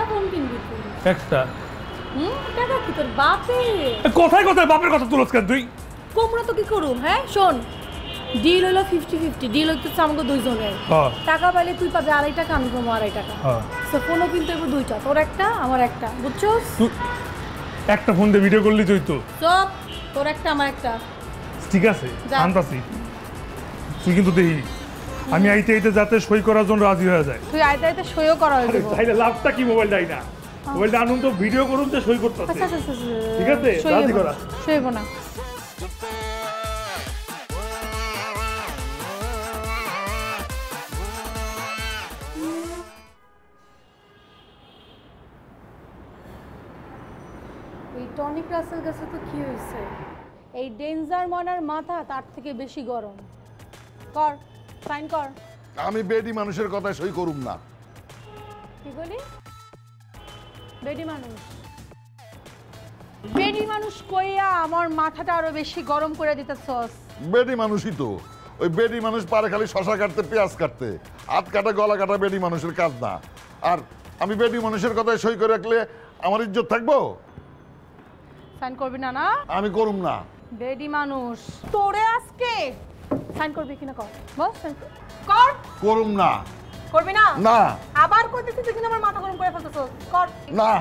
Phone কিনবি তুই? একটা। টাকা কি তোর বাপে? কোথায় কোথায় বাপের কথা তুলছ কেন তুই? কোমরা তো কি করুম? হ্যাঁ শোন, ডিল হলো 50-50, ডিল হইতেছে আমাকে দুইজনের। টাকা পাইলে তুই পাবি 2.5 টাকা, আমি পাবো 2.5 টাকা। সো ফোনও কিনতে হবে দুইটা, তোর একটা আমার একটা, বুঝছস? একটা ফোন দিয়ে ভিডিও করলি তুই তো সব তোর একটা আমার একটা। ঠিক আছে আনতাছি, তুই কিন্তু দেখি আমি আইতে আইতে যাতে সই করার জন্য রাজি হয়ে যায়। তুই আইতে আইতে সইও করা হয়ে যাবে। তাইলে লাভটা কি? মোবাইলটাই না, মোবাইলটা আনুন তো ভিডিও করুন তো সই করতে। আচ্ছা ঠিক আছে রাজি করা সইব না। এই টনিক রাসেল গাছে তো কি হয়েছে? এই ডেঞ্জার মনার মাথা তার থেকে বেশি গরম। কর সাইন কর। আমি বেডি মানুষের কথায় সই করুম না। কি বলি? বেডি মানুষ? বেডি মানুষ কইয়া আমার মাথাটা আরো বেশি গরম করে দিতেছস। বেডি মানুষই তো। ওই বেডি মানুষ পারে খালি শশা কাটতে, পেঁয়াজ কাটতে, হাত কাটা গলা কাটা বেডি মানুষের কাজ না। আর আমি বেডি মানুষের কথায় সই করে রাখলে আমার ইজ্জত থাকবো? সাইন করবি না? না আমি করুম না। বেডি মানুষ তোরে আজকে সাইন করবি কিনা কর, বস সাইন কর। করুম না। করবি না? না। আবার কইতেছিস তুই কিনা আমার মাথা গরম করে ফেলতেছস। কর। না।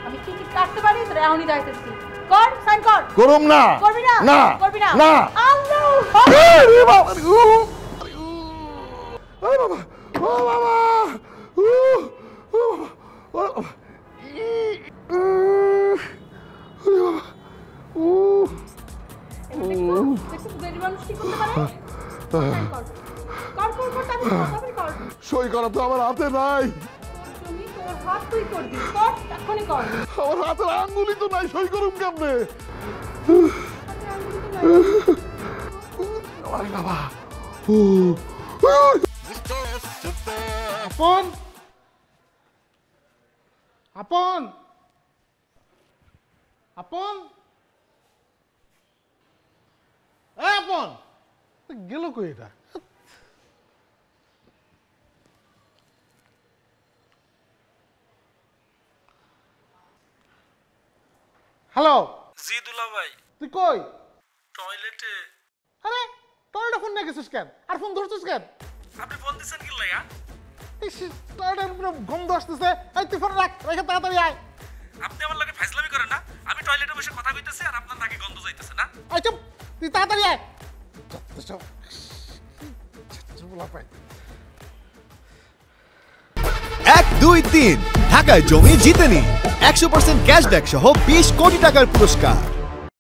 আমি কি কি কাটতে পারি তোরে এখনই যাইতেছি। কর সাইন কর। করুম না। করবি না? না। করবি না? না। আল্লাহু আরে বাবা, আরে বাবা, ও বাবা, ও বাবা, সই করা তো আমার হাতে নাই। আমার হাতের আঙ্গুলি তো নাই, সই করুম কেমনে? বাবা আপন আপন আপন আপন গেল কই এটা? হ্যালো জি দুলা ভাই, তুই কই? টয়লেটে। আরে টয়লেটে ফোন নিয়ে গেছিস কেন? আর ফোন ধরছিস কেন? আপনি ফোন দিচ্ছেন কি লাগা? টয়লেটের পুরো গন্ধ আসতেছে। এই তুই ফোন রাখ, রেখে তাড়াতাড়ি আয়। আপনি আমার লগে ফাইজলামি করেন না? আমি টয়লেটে বসে কথা কইতেছি আর আপনার নাকি গন্ধ যাইতেছে না? আয় চুপ, তুই তাড়াতাড়ি আয়। সব 1, 2, 3 ঢাকায় জমি জিতে নিন 100% ক্যাশব্যাক সহ 20 কোটি টাকার পুরস্কার।